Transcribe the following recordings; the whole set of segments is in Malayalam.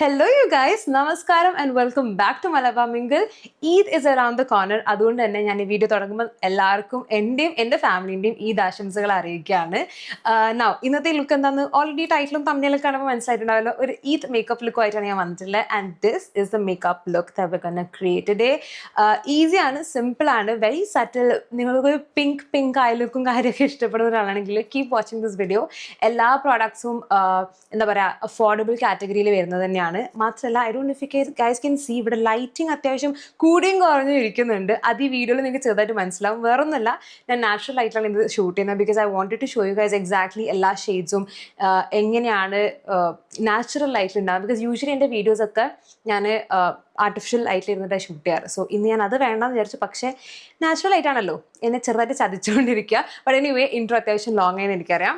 Hello you guys, Namaskaram and welcome back to Malabar Mingle. Eid is around the corner. അതുകൊണ്ട് തന്നെ ഞാൻ ഈ വീഡിയോ തുടങ്ങുമ്പോൾ എല്ലാവർക്കും എൻ്റെയും എൻ്റെ ഫാമിലിൻ്റെയും ഈദ് ആശംസകൾ അറിയിക്കുകയാണ്. ഇന്നത്തെ ലുക്ക് എന്താണെന്ന് ഓൾറെഡി ടൈറ്റിലും തമ്മിലും കാണുമ്പോൾ മനസ്സിലായിട്ടുണ്ടാവല്ലോ. ഒരു ഈദ് മേക്കപ്പ് ലുക്കുമായിട്ടാണ് ഞാൻ വന്നിട്ടുള്ളത്. And this is the makeup look that we're gonna create today. ഈസിയാണ്, സിമ്പിളാണ്, വെരി സറ്റിൽ. നിങ്ങൾക്കൊരു പിങ്ക് ഐ ലുക്കും കാര്യമൊക്കെ ഇഷ്ടപ്പെടുന്ന ഒരാളാണെങ്കിൽ കീപ് വാച്ചിങ് ദിസ് വീഡിയോ. എല്ലാ പ്രോഡക്ട്സും എന്താ പറയുക അഫോർഡബിൾ കാറ്റഗറിയിൽ വരുന്നത് തന്നെയാണ്. മാത്രമല്ല, I don't if you guys can see ഇവിടെ ലൈറ്റിംഗ് അത്യാവശ്യം കൂടിയും കുറഞ്ഞും ഇരിക്കുന്നുണ്ട്. അത് ഈ വീഡിയോയിൽ നിങ്ങൾക്ക് ചെറുതായിട്ട് മനസ്സിലാവും. വേറൊന്നുമല്ല, ഞാൻ നാച്ചുറൽ ലൈറ്റിലാണ് ഇത് ഷൂട്ട് ചെയ്യുന്നത്. Because I wanted to show you guys exactly എല്ലാ ഷെയ്ഡ്സും എങ്ങനെയാണ് നാച്ചുറൽ ലൈറ്റിൽ ഉണ്ടാകും. ബിക്കോസ് യൂഷ്വലി എൻ്റെ വീഡിയോസൊക്കെ ഞാൻ ആർട്ടിഫിഷ്യൽ ലൈറ്റിൽ ഇരുന്നിട്ടാണ് ഷൂട്ട് ചെയ്യാറ്. സോ ഇന്ന് ഞാൻ അത് വേണ്ടെന്ന് വിചാരിച്ചു. പക്ഷേ നാച്ചുറൽ ലൈറ്റാണല്ലോ, എന്നെ ചെറുതായിട്ട് ചതിച്ചുകൊണ്ടിരിക്കുക. ബട്ട് എനിവേ ഇൻട്രോ അത്യാവശ്യം ലോങ് ആയെന്ന് എനിക്കറിയാം.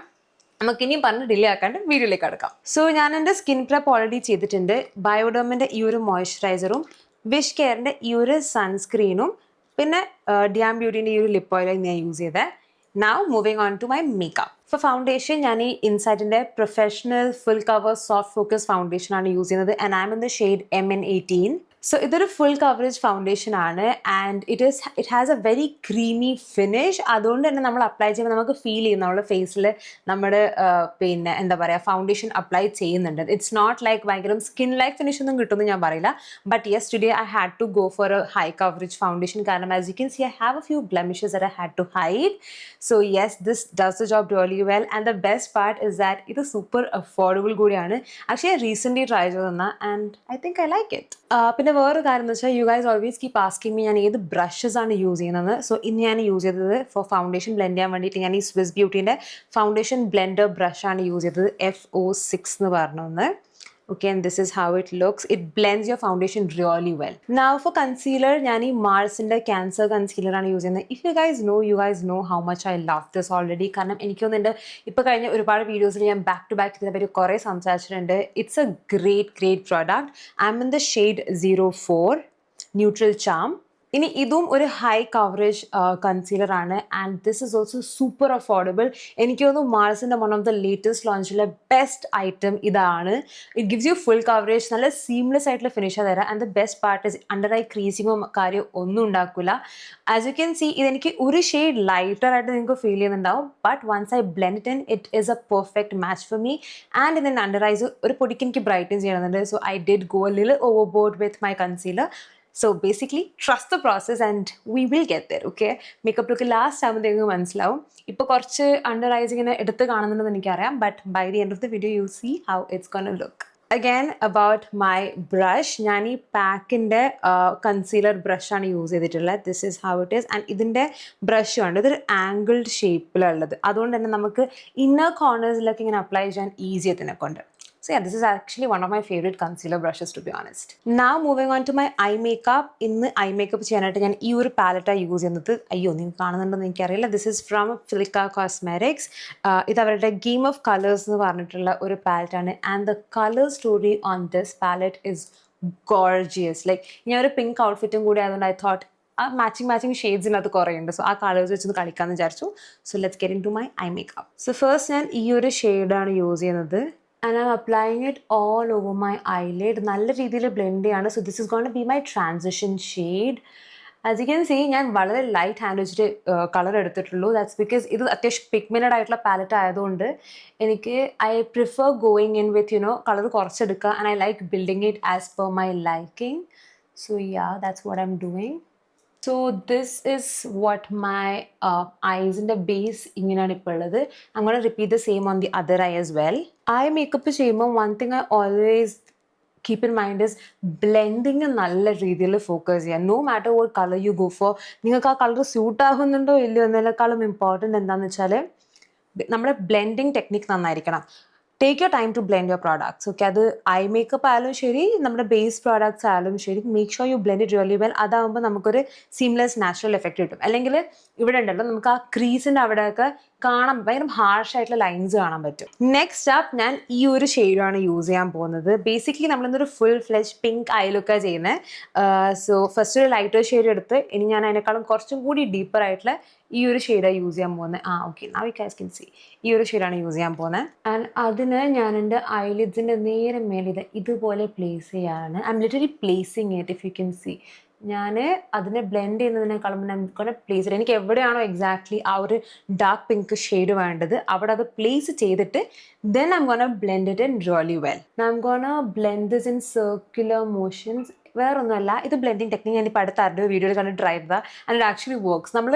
നമുക്കിനിയും പറഞ്ഞ് ഡിലേ ആക്കാണ്ട് വീഡിയോയിലേക്ക് കിടക്കാം. സോ ഞാൻ എൻ്റെ സ്കിൻ പ്രെപ്പ് ഓൾറെഡി ചെയ്തിട്ടുണ്ട്. ബയോഡോമിൻ്റെ ഈ ഒരു മോയ്സ്ചറൈസറും വിഷ് കെയറിൻ്റെ ഈ ഒരു സൺസ്ക്രീനും പിന്നെ ഡിയാം ബ്യൂട്ടീൻ്റെ ഈ ഒരു ലിപ്പ് ഓയിലും ഞാൻ യൂസ് ചെയ്തത്. Now moving on to my makeup. For foundation, ഞാൻ ഈ ഇൻസൈറ്റിൻ്റെ professional full cover soft focus foundation ആണ് യൂസ് ചെയ്യുന്നത്. And I am in the shade MN18. So ഇതൊരു ഫുൾ കവറേജ് ഫൗണ്ടേഷൻ ആണ്. And it has a very creamy finish. അതുകൊണ്ട് തന്നെ നമ്മൾ അപ്ലൈ ചെയ്യുമ്പോൾ നമുക്ക് ഫീൽ ചെയ്യും നമ്മുടെ ഫേസിൽ നമ്മുടെ പിന്നെ എന്താ പറയുക ഫൗണ്ടേഷൻ അപ്ലൈ ചെയ്യുന്നുണ്ട്. ഇറ്റ്സ് നോട്ട് ലൈക്ക് ഭയങ്കര സ്കിൻ ലൈക്ക് ഫിനിഷ് ഒന്നും കിട്ടുമെന്ന് ഞാൻ പറയില്ല. But yes, today I had to go for a high coverage foundation. കാരണം as you can see I have a few blemishes that I had to hide. So yes, this does the job really well. And the best part is that ഇത് സൂപ്പർ അഫോർഡബിൾ കൂടിയാണ്. ആക്ച്വലി റീസെൻ്റ്ലി ട്രൈ ചെയ്തെന്ന and I think I like it. പിന്നെ വേറൊരു കാര്യം എന്ന് വെച്ചാൽ you guys always keep asking me ഞാൻ ഏത് ബ്രഷസ് ആണ് യൂസ് ചെയ്യുന്നത്. സോ ഇന്ന് ഞാൻ യൂസ് ചെയ്തത് ഫോർ ഫൗണ്ടേഷൻ ബ്ലെൻഡ് ചെയ്യാൻ വേണ്ടിയിട്ട് ഞാൻ ഈ സ്വിസ് ബ്യൂട്ടീൻ്റെ ഫൗണ്ടേഷൻ ബ്ലെൻഡർ ബ്രഷാണ് യൂസ് ചെയ്തത്. FO6 എന്ന് പറഞ്ഞൊന്ന്. Okay, and this is how it looks. It blends your foundation really well. Now for concealer, ഞാൻ ഈ മാർസിൻ്റെ ക്യാൻസർ കൺസീലറാണ് യൂസ് ചെയ്യുന്നത്. If you guys know how much I love this already. കാരണം എനിക്കൊന്നും എൻ്റെ ഇപ്പോൾ കഴിഞ്ഞ ഒരുപാട് വീഡിയോസിൽ ഞാൻ ബാക്ക് ടു ബാക്ക് ഇതിനെപ്പറ്റി കുറേ സംസാരിച്ചിട്ടുണ്ട്. It's a great product. I am in the shade 04 neutral charm. ഇനി ഇതും ഒരു ഹൈ കവറേജ് കൺസീലറാണ്. And this is also super affordable. എനിക്ക് തോന്നുന്നു മാർസിൻ്റെ വൺ ഓഫ് ദ ലേറ്റസ്റ്റ് ലോഞ്ചിലെ ബെസ്റ്റ് ഐറ്റം ഇതാണ്. It gives you full coverage, നല്ല സീംലെസ് ആയിട്ടുള്ള ഫിനിഷാണ് തരാം. And the best part is under eye ക്രീസിങ്ങോ കാര്യം ഒന്നും ഉണ്ടാക്കില്ല. ആസ് യു ക്യാൻ സീ ഇതെനിക്ക് ഒരു ഷെയ്ഡ് ലൈറ്റർ ആയിട്ട് നിങ്ങൾക്ക് ഫീൽ ചെയ്യുന്നുണ്ടാവും. But once I blend it is a perfect match for me. And ഇതിൻ്റെ അണ്ടർ ഐസ് ഒരു പൊടിക്ക് എനിക്ക് ബ്രൈറ്റൻ ചെയ്യണമെന്നുണ്ട്. So I did go a little overboard with my concealer. So basically, trust the process and we will get there, okay? Makeup look last ആകുമ്പോഴത്തേക്കും മനസ്സിലാവും. ഇപ്പോൾ കുറച്ച് അണ്ടർ ഐസ് ഇങ്ങനെ എടുത്ത് കാണുന്നുണ്ടെന്ന് എനിക്കറിയാം. But by the end of the video you see how it's gonna look. Again about my brush, ഞാൻ ഈ പാക്കിൻ്റെ കൺസീലർ ബ്രഷാണ് യൂസ് ചെയ്തിട്ടുള്ളത്. This is how it is. And ഇതിൻ്റെ ബ്രഷുണ്ട്, ഇതൊരു ആംഗിൾഡ് ഷേപ്പിലുള്ളത്. അതുകൊണ്ട് തന്നെ നമുക്ക് ഇന്നർ കോർണേഴ്സിലൊക്കെ ഇങ്ങനെ അപ്ലൈ ചെയ്യാൻ ഈസി അതിനെ കൊണ്ട്. So yeah, this is actually one of my favorite concealer brushes, to be honest. Now moving on to my eye makeup. ഇന്ന് ഐ മേക്കപ്പ് ചെയ്യാനായിട്ട് ഞാൻ ഈ ഒരു പാലറ്റാണ് യൂസ് ചെയ്യുന്നത്. അയ്യോ, നിങ്ങൾക്ക് കാണുന്നുണ്ടെന്ന് എനിക്കറിയില്ല. This is from Filica cosmetics. ഇത് അവരുടെ ഗെയിം ഓഫ് കളേഴ്സ് എന്ന് പറഞ്ഞിട്ടുള്ള ഒരു പാലറ്റാണ്. And the colour story on this palette is gorgeous. Like ഞാൻ ഒരു പിങ്ക് ഔട്ട്ഫിറ്റും കൂടി ആയതുകൊണ്ട് ഐ തോട്ട് ആ മാച്ചിങ് ഷെയ്ഡ്സിനകത്ത് കുറേ ഉണ്ട്. സോ ആ കളേഴ്സ് വെച്ചൊന്ന് കളിക്കാമെന്ന് വിചാരിച്ചു. So let's get into my eye makeup. So first ഞാൻ ഈ ഒരു ഷെയ്ഡാണ് യൂസ് ചെയ്യുന്നത്. And I'm applying it all over my eyelid. നല്ല രീതിയിൽ ബ്ലെൻഡ് ചെയ്യാണ്. So this is gonna be my transition shade. As you can see ഞാൻ വളരെ ലൈറ്റ് ഹാൻഡ് വെച്ചിട്ട് കളർ എടുത്തിട്ടുള്ളൂ. ദാറ്റ്സ് ബിക്കോസ് ഇത് അത്യാവശ്യം പിഗ്മെൻറ്റഡ് ആയിട്ടുള്ള പാലറ്റ് ആയതുകൊണ്ട് എനിക്ക് I prefer going in with colour കുറച്ചെടുക്കുക. And I like building it as per my liking. So yeah, that's what I'm doing. So this is what my eyes in the base ഇങ്ങനെയാണ് ഇപ്പോൾ ഉള്ളത്. I'm going to repeat the same on the other eye as well. Eye makeup ചെയ്യുമ്പോൾ one thing I always keep in mind is blending നല്ല രീതിയിൽ ഫോക്കസ് ചെയ്യുക. No matter what color you go for. നിങ്ങൾക്ക് ആ കളർ സ്യൂട്ട് ആകുന്നുണ്ടോ ഇല്ലയോ എന്നതിനേക്കാളും ഇമ്പോർട്ടൻ്റ് എന്താണെന്ന് വെച്ചാൽ നമ്മുടെ ബ്ലെൻഡിങ് ടെക്നിക്ക് നന്നായിരിക്കണം. Take your time to blend your products. Okay, അത് ഐ മേക്കപ്പ് ആയാലും ശരി, നമ്മുടെ ബേസ് പ്രോഡക്ട്സ് ആയാലും ശരി, make sure you blend it really well. അതാകുമ്പോൾ നമുക്കൊരു സീംലെസ് നാച്ചുറൽ എഫക്റ്റ് കിട്ടും. അല്ലെങ്കിൽ ഇവിടെ ഉണ്ടല്ലോ നമുക്ക് ആ ക്രീസിൻ്റെ അവിടെയൊക്കെ കാണാൻ ഭയങ്കര ഹാർഷ് ആയിട്ടുള്ള ലൈൻസ് കാണാൻ പറ്റും. നെക്സ്റ്റ് അപ്പ് ഞാൻ ഈ ഒരു ഷെയ്ഡാണ് യൂസ് ചെയ്യാൻ പോകുന്നത്. ബേസിക്കലി നമ്മളിന്നൊരു ഫുൾ ഫ്ലെഷ് പിങ്ക് ഐ ലുക്കാണ് ചെയ്യുന്നത്. സോ ഫസ്റ്റ് ഒരു ലൈറ്റർ ഷെയ്ഡ് എടുത്ത് ഇനി ഞാൻ അതിനേക്കാളും കുറച്ചും കൂടി ഡീപ്പർ ആയിട്ടുള്ള ഈ ഒരു ഷെയ്ഡാണ് യൂസ് ചെയ്യാൻ പോകുന്നത്. Okay, now you guys can see ഈ ഒരു ഷെയ്ഡാണ് യൂസ് ചെയ്യാൻ പോകുന്നത്. ആൻഡ് അതിന് ഞാൻ എൻ്റെ ഐലിഡ്സിൻ്റെ നേരെ മേലെ ഇതുപോലെ പ്ലേസ് ചെയ്യാണ്. I'm literally placing it, if you can see. ഞാൻ അതിനെ ബ്ലെൻഡ് ചെയ്യുന്നതിനേക്കാളും നമുക്ക് പ്ലേസ് ചെയ്യാം. എനിക്ക് എവിടെയാണോ എക്സാക്ട്ലി ആ ഒരു ഡാർക്ക് പിങ്ക് ഷെയ്ഡ് വേണ്ടത് അവിടെ അത് പ്ലേസ് ചെയ്തിട്ട് then I'm gonna blend it in really well. Now I'm gonna blend this in circular motions. വേറൊന്നുമല്ല, ഇത് ബ്ലെൻഡിങ് ടെക്നിക്ക് ഞാനിപ്പോൾ അടുത്ത ആരുടെ വീഡിയോയിൽ കണ്ട് ട്രൈ ചെയ്തതാണ്. And it actually works. നമ്മൾ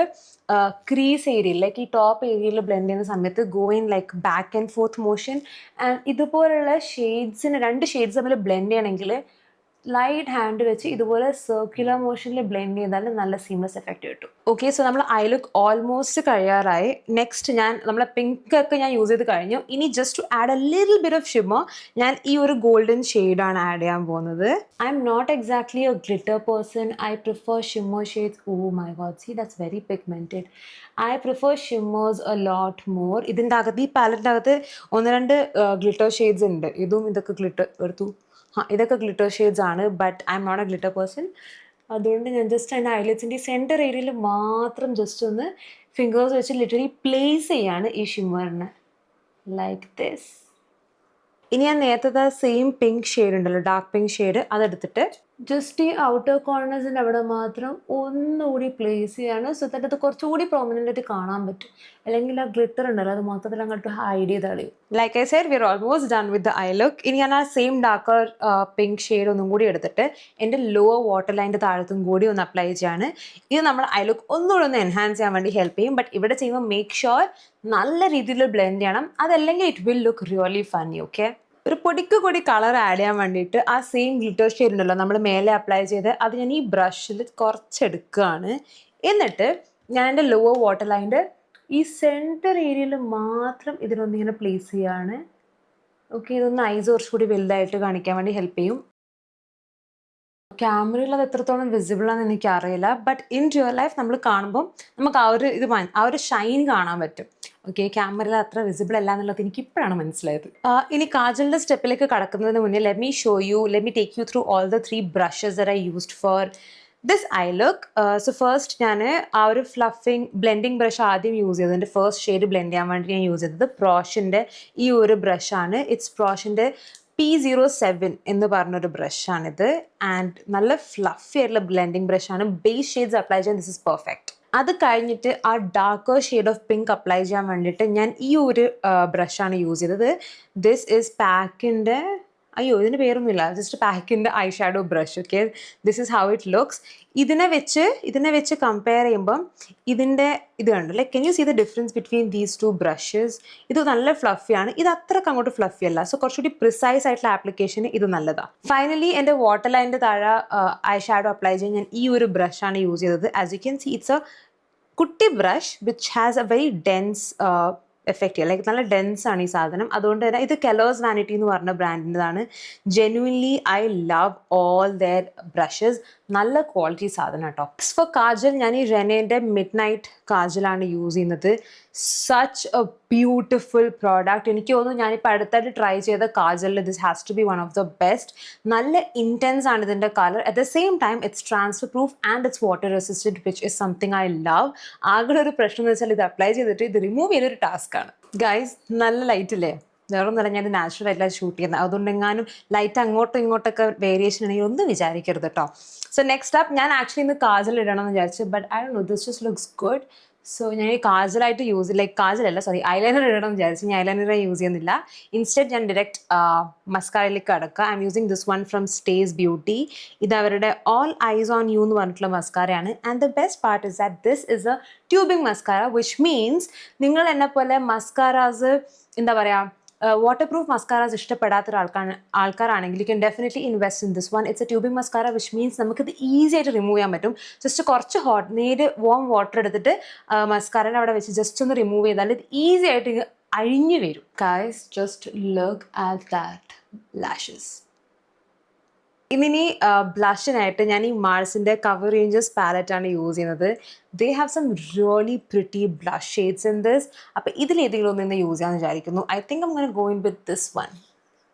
ക്രീസ് ഏരിയയിൽ ലൈക്ക് ഈ ടോപ്പ് ഏരിയയിൽ ബ്ലെൻഡ് ചെയ്യുന്ന സമയത്ത് going like back and forth motion. And ഇതുപോലുള്ള ഷെയ്ഡ്സിന് 2 ഷെയ്ഡ്സ് തമ്മിൽ ബ്ലെൻഡ് ചെയ്യണമെങ്കിൽ ലൈറ്റ് ഹാൻഡ് വെച്ച് ഇതുപോലെ സർക്കുലർ മോഷനിൽ ബ്ലെൻഡ് ചെയ്താൽ നല്ല സീംലെസ് എഫക്റ്റ് കിട്ടും. ഓക്കെ, സോ നമ്മൾ ഐ ലുക്ക് ഓൾമോസ്റ്റ് കഴിയാറായി. നെക്സ്റ്റ് നമ്മളെ പിങ്ക് ഒക്കെ ഞാൻ യൂസ് ചെയ്ത് കഴിഞ്ഞു. ഇനി just to add a little bit of shimmer ഞാൻ ഈ ഒരു ഗോൾഡൻ ഷെയ്ഡാണ് ആഡ് ചെയ്യാൻ പോകുന്നത്. I'm not exactly a glitter person. I prefer shimmer shades. Oh my God, see that's very pigmented. I prefer shimmers a lot more. ഇതിൻ്റെ അകത്ത്, ഈ പാലറ്റിൻ്റെ അകത്ത് 1-2 ഗ്ലിറ്റർ ഷെയ്ഡ്സ് ഉണ്ട്. ഇതൊക്കെ ഗ്ലിറ്റർ എടുത്തു. ഇതൊക്കെ ഗ്ലിറ്റർ ഷെയ്ഡ്സ് ആണ്, but I'm not a glitter person. അതുകൊണ്ട് ഞാൻ ജസ്റ്റ് എൻ്റെ ഐലറ്റ്സിൻ്റെ സെൻറ്റർ ഏരിയയിൽ മാത്രം ജസ്റ്റ് ഒന്ന് ഫിംഗേഴ്സ് വെച്ച് ലിറ്ററലി പ്ലേസ് ചെയ്യാണ് ഈ ഷിമ്മറിന്, ലൈക്ക് ദിസ്. ഇനി ഞാൻ നേരത്തെ സെയിം പിങ്ക് ഷെയ്ഡ് ഉണ്ടല്ലോ, ഡാർക്ക് പിങ്ക് ഷെയ്ഡ്, അതെടുത്തിട്ട് ജസ്റ്റ് ഈ ഔട്ടർ കോർണേഴ്സിൻ്റെ അവിടെ മാത്രം ഒന്നുകൂടി പ്ലേസ് ചെയ്യാണ്. സോ ദാറ്റ് അത് കുറച്ചുകൂടി പ്രോമിനൻ്റ് ആയിട്ട് കാണാൻ പറ്റും. അല്ലെങ്കിൽ ആ ഗ്ലിറ്റർ ഉണ്ടല്ലോ അത് മൊത്തത്തിൽ അങ്ങോട്ട് ഹൈഡ് ചെയ്ത് കളയും. Like I said, we are almost done with the eye look. ഇനി ഞാൻ ആ സെയിം ഡാർക്കർ പിങ്ക് ഷെയ്ഡ് ഒന്നും കൂടി എടുത്തിട്ട് എൻ്റെ ലോവർ വാട്ടർ ലൈൻ്റെ താഴത്തും കൂടി ഒന്ന് അപ്ലൈ ചെയ്യാണ്. ഇത് നമ്മുടെ ഐ ലുക്ക് ഒന്നുകൂടി ഒന്ന് എൻഹാൻസ് ചെയ്യാൻ വേണ്ടി ഹെൽപ്പ് ചെയ്യും. ബട്ട് ഇവിടെ ചെയ്യുമ്പോൾ മേക്ക് ഷുവർ നല്ല രീതിയിൽ ബ്ലെൻഡ് ചെയ്യണം. അതല്ലെങ്കിൽ it will look really funny. Okay, ഒരു പൊടിക്ക് കൂടി കളർ ആഡ് ചെയ്യാൻ വേണ്ടിയിട്ട് ആ സെയിം ഗ്ലിറ്റർ ഷെയ്ഡ് ഉണ്ടല്ലോ നമ്മൾ മേലെ അപ്ലൈ ചെയ്ത് അത് ഞാൻ ഈ ബ്രഷിൽ കുറച്ചെടുക്കുകയാണ്. എന്നിട്ട് ഞാൻ എൻ്റെ ലോവർ വാട്ടർ ലൈൻ്റെ ഈ സെൻറ്റർ ഏരിയയിൽ മാത്രം ഇതിനൊന്നിങ്ങനെ പ്ലേസ് ചെയ്യാണ്. ഓക്കെ, ഇതൊന്ന് ഐസ് കുറച്ചുകൂടി വലുതായിട്ട് കാണിക്കാൻ വേണ്ടി ഹെൽപ്പ് ചെയ്യും. ക്യാമറയിൽ അത് എത്രത്തോളം വിസിബിൾ ആണെന്ന് എനിക്കറിയില്ല, ബട്ട് ഇൻ റിയൽ ലൈഫ് നമ്മൾ കാണുമ്പോൾ നമുക്ക് ആ ഒരു ഷൈൻ കാണാൻ പറ്റും. ഓക്കെ, ക്യാമറയിൽ അത്ര വിസിബിൾ അല്ല എന്നുള്ളത് എനിക്ക് ഇപ്പോഴാണ് മനസ്സിലായത്. ഇനി കാജലിൻ്റെ സ്റ്റെപ്പിലേക്ക് കടക്കുന്നതിന് മുന്നേ let me take you through all the 3 brushes that I used for this eye look. So first ഞാൻ ആ ഒരു ബ്ലെൻഡിങ് ബ്രഷ് ആദ്യം യൂസ് ചെയ്തത്, എൻ്റെ ഫസ്റ്റ് ഷെയ്ഡ് ബ്ലെൻഡ് ചെയ്യാൻ വേണ്ടി ഞാൻ യൂസ് ചെയ്തത് പ്രോഷിൻ്റെ ഈ ഒരു ബ്രഷാണ്. ഇറ്റ്സ് പ്രോഷിൻ്റെ P07 എന്ന് പറഞ്ഞൊരു ബ്രഷാണിത്. ആൻഡ് നല്ല ഫ്ലഫി ആയിട്ടുള്ള ബ്ലെൻഡിങ് ബ്രഷാണ്. ബേസ് ഷെയ്ഡ്സ് അപ്ലൈ ചെയ്യാൻ ദിസ് ഇസ് പെർഫെക്റ്റ്. അത് കഴിഞ്ഞിട്ട് ആ darker shade of pink apply ചെയ്യാൻ വേണ്ടിയിട്ട് ഞാൻ ഈ ഒരു ബ്രഷാണ് യൂസ് ചെയ്തത്. ദിസ് ഈസ് പാക്കിൻ്റെ, ഇതിൻ്റെ പേരൊന്നുമില്ല, ജസ്റ്റ് പാക്കിൻ്റെ eye shadow brush. Okay, this is how it looks. ഇതിനെ വെച്ച് കമ്പയർ ചെയ്യുമ്പം ഇത് കണ്ടു, like can you see the difference between these 2 brushes? ഇത് നല്ല ഫ്ലഫിയാണ്, ഇത് അത്രക്ക് അങ്ങോട്ട് ഫ്ലഫി അല്ല. സോ കുറച്ചുകൂടി പ്രിസൈസ് ആയിട്ടുള്ള ആപ്ലിക്കേഷന് ഇത് നല്ലതാണ്. ഫൈനലി എൻ്റെ വാട്ടർ ലൈൻ്റെ താഴെ ഐ ഷാഡോ അപ്ലൈ ചെയ്യാൻ ഞാൻ ഈ ഒരു ബ്രഷാണ് യൂസ് ചെയ്തത്. As you can see it's a കുട്ടി brush which has a very dense effect ചെയ്യുക, ലൈക്ക് നല്ല ഡെൻസ് ആണ് ഈ സാധനം. അതുകൊണ്ട് തന്നെ ഇത് കെലോസ് വാനിറ്റി എന്ന് പറഞ്ഞ ബ്രാൻഡിൻ്റെതാണ്. Genuinely I love all their brushes. നല്ല ക്വാളിറ്റി സാധനം കേട്ടോ. ഫോർ കാജൽ ഞാൻ ഈ റെനേൻ്റെ മിഡ് നൈറ്റ് കാജലാണ് യൂസ് ചെയ്യുന്നത്. Such a beautiful product. എനിക്ക് തോന്നുന്നു ഞാനിപ്പോൾ അടുത്തായിട്ട് ട്രൈ ചെയ്ത കാജലിൽ this has to be one of the best. നല്ല ഇൻറ്റൻസ് ആണ് ഇതിൻ്റെ colour. At the same time it's transfer proof and it's water resistant, which is something I love. ആകെ ഒരു പ്രശ്നം എന്ന് വെച്ചാൽ ഇത് അപ്ലൈ ചെയ്തിട്ട് ഇത് റിമൂവ് ചെയ്തൊരു ടാസ്ക്കാണ്. ഗൈസ്, നല്ല ലൈറ്റ് ഇല്ലേ? വേറൊന്നുമല്ല, ഞാൻ നാച്ചുറൽ ആയിട്ടാണ് ഷൂട്ട് ചെയ്യുന്നത്. അതുകൊണ്ട് എങ്ങാനും ലൈറ്റ് അങ്ങോട്ടും ഇങ്ങോട്ടൊക്കെ വേരിയേഷൻ ഉണ്ടെങ്കിൽ ഒന്നും വിചാരിക്കരുത് കേട്ടോ. സോ നെക്സ്റ്റ് അപ്പ് ഞാൻ ആക്ച്വലി ഇന്ന് കാജൽ ഇടണം എന്ന് വിചാരിച്ചു, but I don't know, this just looks good. So ഞാൻ ഈ കാജലായിട്ട് ഐലൈനർ ഇടണം എന്ന് വിചാരിച്ചു. ഞാൻ ഐലൈനർ യൂസ് ചെയ്യുന്നില്ല. ഇൻസ്റ്റെഡ് ഞാൻ ഡയറക്റ്റ് മസ്കാരയിലേക്ക് കടക്കുക. I'm using this one from Stays beauty. ഇത് അവരുടെ ഓൾ ഐസ് ഓൺ യു എന്ന് പറഞ്ഞിട്ടുള്ള മസ്കാരയാണ്. And the best part is that this is a tubing mascara, which means നിങ്ങൾ എന്നെ പോലെ മസ്കാരാസ് എന്താ പറയുക, വാട്ടർ പ്രൂഫ് മസ്കാരാസ് ഇഷ്ടപ്പെടാത്ത ആൾക്കാരാണെങ്കിൽ you can definitely invest in this one. It's A tubing mascara, which means നമുക്കിത് ഈസി ആയിട്ട് റിമൂവ് ചെയ്യാൻ പറ്റും. ജസ്റ്റ് കുറച്ച് വോം വാട്ടർ എടുത്തിട്ട് മസ്കാരനെ അവിടെ വെച്ച് ജസ്റ്റ് ഒന്ന് റിമൂവ് ചെയ്താൽ ഇത് ഈസി ആയിട്ട് അഴിഞ്ഞു വരും. Guys, just look at that lashes. ഇനി ബ്ലഷിനായിട്ട് ഞാൻ ഈ മാൾസിൻ്റെ കവർ റേഞ്ചസ് പാലറ്റാണ് യൂസ് ചെയ്യുന്നത്. They have some really pretty blush shades in this. അപ്പോൾ ഇതിലേതെങ്കിലും ഒന്ന് ഇന്ന് യൂസ് ചെയ്യാമെന്ന് വിചാരിക്കുന്നു. I think I'm going go in with this one.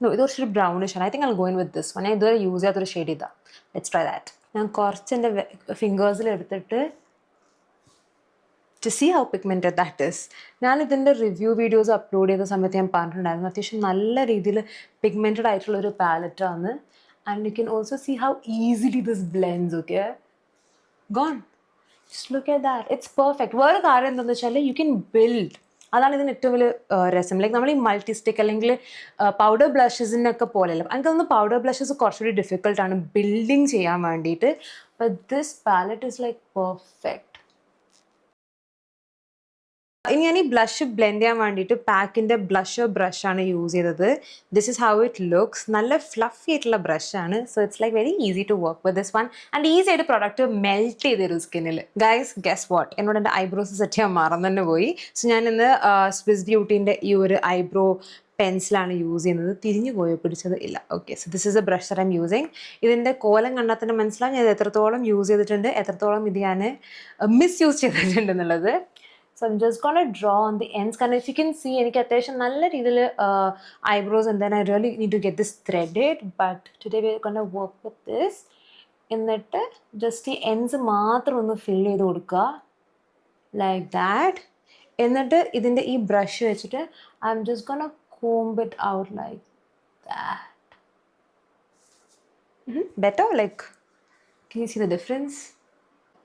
No, ഇത് കുറച്ചൊരു ബ്രൗണിഷ് ആണ്. I think I go in with this one. ഞാൻ ഇതുവരെ യൂസ് ചെയ്യാത്തൊരു ഷെയ്ഡ് ഇതാ. Let's try that. ഞാൻ കുറച്ച് എൻ്റെ ഫിംഗേഴ്സിൽ എടുത്തിട്ട് to see how pigmented that is. ഞാൻ ഇതിൻ്റെ റിവ്യൂ വീഡിയോസ് അപ്ലോഡ് ചെയ്ത സമയത്ത് ഞാൻ പറഞ്ഞിട്ടുണ്ടായിരുന്നു അത്യാവശ്യം നല്ല രീതിയിൽ പിഗ്മെൻറ്റഡ് ആയിട്ടുള്ളൊരു പാലറ്റാണ്. And you can also see how easily this blends. Okay, gone. Just look at that. It's perfect. വേറെ കാര്യം എന്താണെന്ന് വെച്ചാൽ യു ക്യാൻ ബിൽഡ്. അതാണ് ഇതിന് ഏറ്റവും വലിയ രസം. ലൈക്ക് നമ്മൾ ഈ മൾട്ടി സ്റ്റിക്ക് അല്ലെങ്കിൽ പൗഡർ ബ്ലഷസിനൊക്കെ പോലെയല്ല. എനിക്ക് തോന്നുന്നു പൗഡർ ബ്ലഷസ് കുറച്ചുകൂടി ഡിഫിക്കൽട്ടാണ് ബിൽഡിങ് ചെയ്യാൻ വേണ്ടിയിട്ട്. But this palette is like perfect. ഇനി ഞാൻ ഈ ബ്ലഷ് ബ്ലെൻഡ് ചെയ്യാൻ വേണ്ടിയിട്ട് പാക്കിൻ്റെ ബ്ലഷർ ബ്രഷാണ് യൂസ് ചെയ്തത്. This is how it looks. നല്ല ഫ്ലഫി ആയിട്ടുള്ള ബ്രഷാണ്. So it's like very easy to work with this one. And easy ആയിട്ട് പ്രൊഡക്റ്റ് മെൽറ്റ് ചെയ്ത് തരും സ്കിന്നിൽ. ഗൈസ്, ഗസ് വാട്ട്, എന്നോട് എൻ്റെ ഐബ്രോസ് സെറ്റ് ചെയ്യാൻ മറന്നു തന്നെ പോയി. സോ ഞാനിന്ന് സ്വിസ് ബ്യൂട്ടീൻ്റെ ഈ ഒരു ഐബ്രോ പെൻസിലാണ് യൂസ് ചെയ്യുന്നത്. തിരിഞ്ഞു പോയോ, പിടിച്ചത് ഇല്ല. Okay, so this is A brush that I M using. ഇതിൻ്റെ കോലം കണ്ടാൽ തന്നെ മനസ്സിലാവും ഞാൻ ഇത് എത്രത്തോളം യൂസ് ചെയ്തിട്ടുണ്ട്, എത്രത്തോളം ഇത് ഞാൻ മിസ്യൂസ് ചെയ്തിട്ടുണ്ട് എന്നുള്ളത്. So I'm just gonna draw on the ends. Because if you can see, എനിക്ക് അത്യാവശ്യം നല്ല രീതിയിൽ eyebrows, and then I really need to get this threaded. But today we're gonna work with this. എന്നിട്ട് ജസ്റ്റ് ഈ എൻഡ്സ് മാത്രം ഒന്ന് ഫിൽ ചെയ്ത് കൊടുക്കുക, ലൈക്ക് ദാറ്റ്. എന്നിട്ട് ഇതിൻ്റെ ഈ ബ്രഷ് വെച്ചിട്ട് I am just gonna comb it out like that. Better? Like, can you see the difference?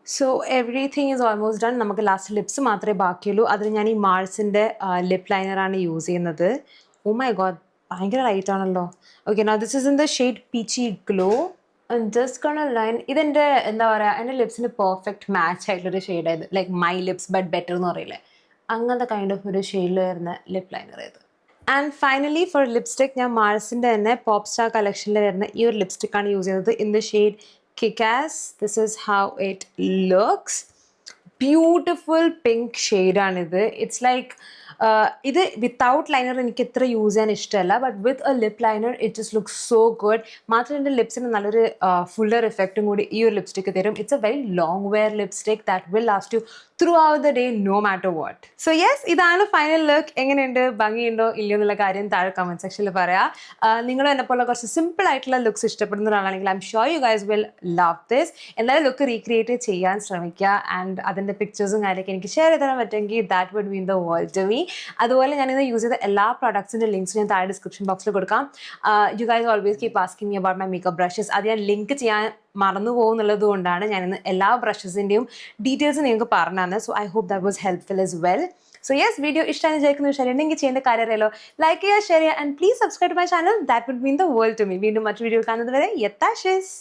So everything is almost done. നമുക്ക് ലാസ്റ്റ് ലിപ്സ് മാത്രമേ ബാക്കിയുള്ളൂ. അതിന് ഞാൻ ഈ മാൾസിൻ്റെ ലിപ്പ് ലൈനറാണ് യൂസ് ചെയ്യുന്നത്. ഓ മൈ ഗോഡ്, ഭയങ്കര ലൈറ്റ് ആണല്ലോ. Okay, now this is in the shade peachy glow. Just gonna line. ഇതെൻ്റെ എന്താ പറയുക, എൻ്റെ ലിപ്സിന് പെർഫെക്റ്റ് മാച്ച് ആയിട്ടുള്ളൊരു ഷെയ്ഡായത്. Like my lips but better എന്ന് പറയില്ലേ, അങ്ങനത്തെ കൈൻഡ് ഓഫ് ഒരു ഷെയ്ഡിൽ വരുന്ന ലിപ്പ് ലൈനർ ഇത്. ആൻഡ് ഫൈനലി ഫോർ ലിപ്സ്റ്റിക് ഞാൻ മാൾസിൻ്റെ തന്നെ പോപ്പ് സ്റ്റാർ കളക്ഷനിൽ വരുന്ന ഈ ഒരു ലിപ്സ്റ്റിക്കാണ് യൂസ് ചെയ്യുന്നത്. In the shade Kick-Ass. This is how it looks. Beautiful pink shade ആണിത്. ഇറ്റ്സ് ലൈക്ക് ഇത് വിത്തൗട്ട് ലൈനർ എനിക്ക് ഇത്ര യൂസ് ചെയ്യാൻ ഇഷ്ടമല്ല, but with a lip liner it just looks so good. മാത്രമല്ല എൻ്റെ ലിപ്സിന് നല്ലൊരു ഫുള്ളർ ഇഫക്റ്റും കൂടി ഈ ഒരു ലിപ്സ്റ്റിക്ക് തരും. It's a very long wear lipstick that will last you throughout the day no matter what. So yes, ഇതാണ് ഫൈനൽ ലുക്ക്. എങ്ങനെയുണ്ട്, ഭംഗിയുണ്ടോ ഇല്ലയോ എന്നുള്ള കാര്യം താഴെ കമൻറ്റ് സെക്ഷനിൽ പറയാം. നിങ്ങൾ എന്നെപ്പോലെ കുറച്ച് സിമ്പിൾ ആയിട്ടുള്ള ലുക്സ് ഇഷ്ടപ്പെടുന്ന ഒരാളാണെങ്കിൽ I am sure you guys will love this. എന്തായാലും ലുക്ക് റീക്രിയേറ്റ് ചെയ്യാൻ ശ്രമിക്കുക. ആൻഡ് അതിൻ്റെ പിക്ചേഴ്സും കാര്യമൊക്കെ എനിക്ക് ഷെയർ ചെയ്ത് തരാൻ പറ്റുമെങ്കിൽ that would mean the world to me. അതുപോലെ ഞാനിന്ന് യൂസ് ചെയ്ത എല്ലാ പ്രൊഡക്ട്സിൻ്റെ ലിങ്ക്സ് ഞാൻ താഴെ ഡിസ്ക്രിപ്ഷൻ ബോക്സിൽ കൊടുക്കാം. You guys always keep asking me about my makeup brushes. അത് ഞാൻ ലിങ്ക് ചെയ്യാൻ മറന്നു പോകുന്നുള്ളത് കൊണ്ടാണ് ഞാനിന്ന് എല്ലാ ബ്രഷസിൻ്റെയും ഡീറ്റെയിൽസ് നിങ്ങൾക്ക് പറഞ്ഞു തന്നത്. So I hope that was helpful as well. So yes, video ഇഷ്ടമായി വിചാരിക്കുന്ന ഉണ്ടെങ്കിൽ ചെയ്യേണ്ട കാര്യം അറിയാലോ, ലൈക്ക് ചെയ്യുക, ഷെയർ ചെയ്യുക, and please subscribe to my channel. That would mean the world to me. വീണ്ടും മറ്റു വീഡിയോ കാണുന്നത് വരെ യത്താ ഷിസ്.